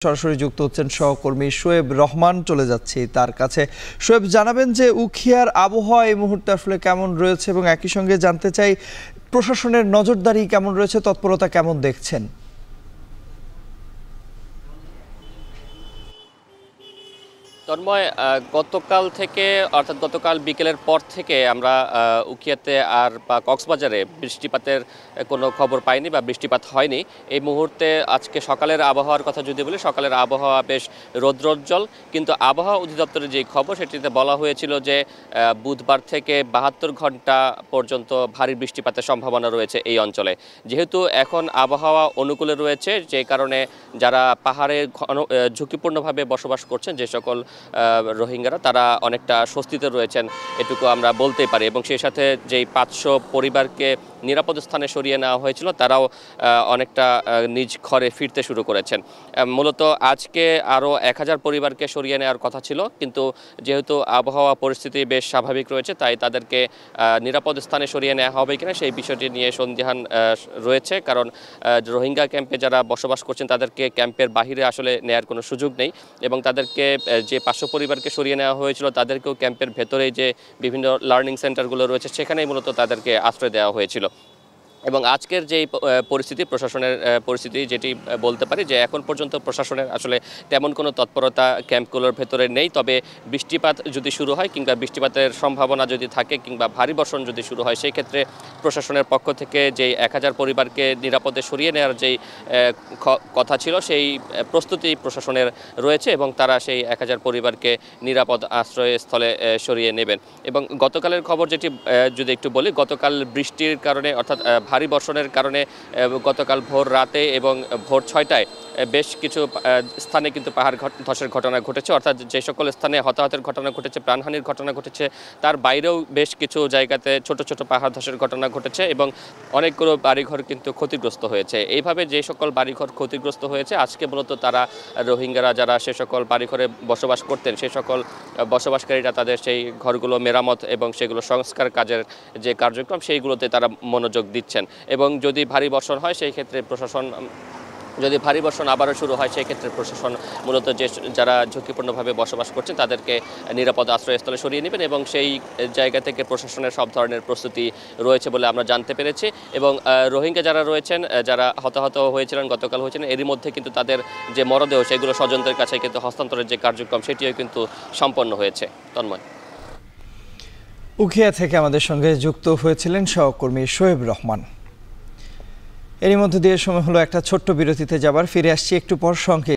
সরাসরি যুক্ত হচ্ছেন সহকর্মী শোয়েব রহমান। চলে যাচ্ছি তার কাছে। শোয়েব, জানাবেন যে উখিয়ার আবহাওয়া এই মুহূর্তে আসলে কেমন রয়েছে এবং একই সঙ্গে জানতে চাই প্রশাসনের নজরদারি কেমন রয়েছে, তৎপরতা কেমন দেখছেন? তন্ময়, গতকাল থেকে অর্থাৎ গতকাল বিকেলের পর থেকে আমরা উখিয়াতে আর বা কক্সবাজারে বৃষ্টিপাতের কোনো খবর পাইনি বা বৃষ্টিপাত হয়নি। এই মুহূর্তে আজকে সকালের আবহাওয়ার কথা যদি বলি, সকালের আবহাওয়া বেশ রৌদ্রোজ্জ্বল, কিন্তু আবহাওয়া অধিদপ্তরের যে খবর সেটিতে বলা হয়েছিল যে বুধবার থেকে 72 ঘন্টা পর্যন্ত ভারী বৃষ্টিপাতের সম্ভাবনা রয়েছে এই অঞ্চলে। যেহেতু এখন আবহাওয়া অনুকূলে রয়েছে, যে কারণে যারা পাহাড়ে ঝুঁকিপূর্ণভাবে বসবাস করছেন যে সকল রোহিঙ্গারা, তারা অনেকটা স্বস্তিতে রয়েছেন, এটুকু আমরা বলতেই পারি। এবং সেই সাথে যেই 500 পরিবারকে নিরাপদ স্থানে সরিয়ে নেওয়া হয়েছিল, তারাও অনেকটা নিজ ঘরে ফিরতে শুরু করেছেন। মূলত আজকে আরও 1000 পরিবারকে সরিয়ে নেওয়ার কথা ছিল, কিন্তু যেহেতু আবহাওয়া পরিস্থিতি বেশ স্বাভাবিক রয়েছে, তাই তাদেরকে নিরাপদ স্থানে সরিয়ে নেওয়া হবে কিনা সেই বিষয়টি নিয়ে সন্দিহান রয়েছে। কারণ রোহিঙ্গা ক্যাম্পে যারা বসবাস করছেন তাদেরকে ক্যাম্পের বাহিরে আসলে নেওয়ার কোনো সুযোগ নেই, এবং তাদেরকে যে 500 পরিবারকে সরিয়ে নেওয়া হয়েছিল তাদেরকেও ক্যাম্পের ভেতরেই যে বিভিন্ন লার্নিং সেন্টারগুলো রয়েছে সেখানেই মূলত তাদেরকে আশ্রয় দেওয়া হয়েছিল। এবং আজকের যেই পরিস্থিতি, প্রশাসনের পরিস্থিতি, যেটি বলতে পারি যে এখন পর্যন্ত প্রশাসনের আসলে তেমন কোনো তৎপরতা ক্যাম্পগুলোর ভেতরে নেই। তবে বৃষ্টিপাত যদি শুরু হয় কিংবা বৃষ্টিপাতের সম্ভাবনা যদি থাকে কিংবা ভারী বর্ষণ যদি শুরু হয়, সেই ক্ষেত্রে প্রশাসনের পক্ষ থেকে যেই 1000 পরিবারকে নিরাপদে সরিয়ে নেওয়ার যেই কথা ছিল সেই প্রস্তুতি প্রশাসনের রয়েছে, এবং তারা সেই 1000 পরিবারকে নিরাপদ আশ্রয়স্থলে সরিয়ে নেবেন। এবং গতকালের খবর যেটি যদি একটু বলি, গতকাল বৃষ্টির কারণে অর্থাৎ ভারী বর্ষণের কারণে গতকাল ভোর রাতে এবং ভোর 6টায় বেশ কিছু স্থানে কিন্তু পাহাড় ধসের ঘটনা ঘটেছে। অর্থাৎ যে সকল স্থানে হতাহতের ঘটনা ঘটেছে, প্রাণহানির ঘটনা ঘটেছে, তার বাইরেও বেশ কিছু জায়গাতে ছোট ছোট পাহাড় ধসের ঘটনা ঘটেছে, এবং অনেকগুলো বাড়িঘর কিন্তু ক্ষতিগ্রস্ত হয়েছে। এইভাবে যে সকল বাড়িঘর ক্ষতিগ্রস্ত হয়েছে, আজকে মূলত তারা রোহিঙ্গারা যারা সে সকল বাড়িঘরে বসবাস করতেন, সে সকল বসবাসকারীরা তাদের সেই ঘরগুলো মেরামত এবং সেগুলো সংস্কার কাজের যে কার্যক্রম সেইগুলোতে তারা মনোযোগ দিচ্ছেন। এবং যদি ভারী বর্ষণ হয় সেই ক্ষেত্রে প্রশাসন, যদি ভারী বর্ষণ আবারও শুরু হয় সেই ক্ষেত্রে প্রশাসন মূলত যারা ঝুঁকিপূর্ণভাবে বসবাস করছেন তাদেরকে নিরাপদ আশ্রয়স্থলে সরিয়ে নেবেন, এবং সেই জায়গা থেকে প্রশাসনের সব ধরনের প্রস্তুতি রয়েছে বলে আমরা জানতে পেরেছি। এবং রোহিঙ্গা যারা রয়েছেন, যারা হতাহত হয়েছিলেন গতকাল হয়েছিলেন, এরই মধ্যে কিন্তু তাদের যে মরদেহ সেগুলো স্বজনদের কাছে কিন্তু হস্তান্তরের যে কার্যক্রম সেটিও কিন্তু সম্পন্ন হয়েছে। তন্ময়, উখিয়া থেকে আমাদের সঙ্গে যুক্ত হয়েছিলেন সহকর্মী শোয়েব রহমান। এরই মধ্যে দিয়ে সময় হলো একটা ছোট্ট বিরতিতে যাবার। ফিরে আসছি একটু পর। সঙ্গে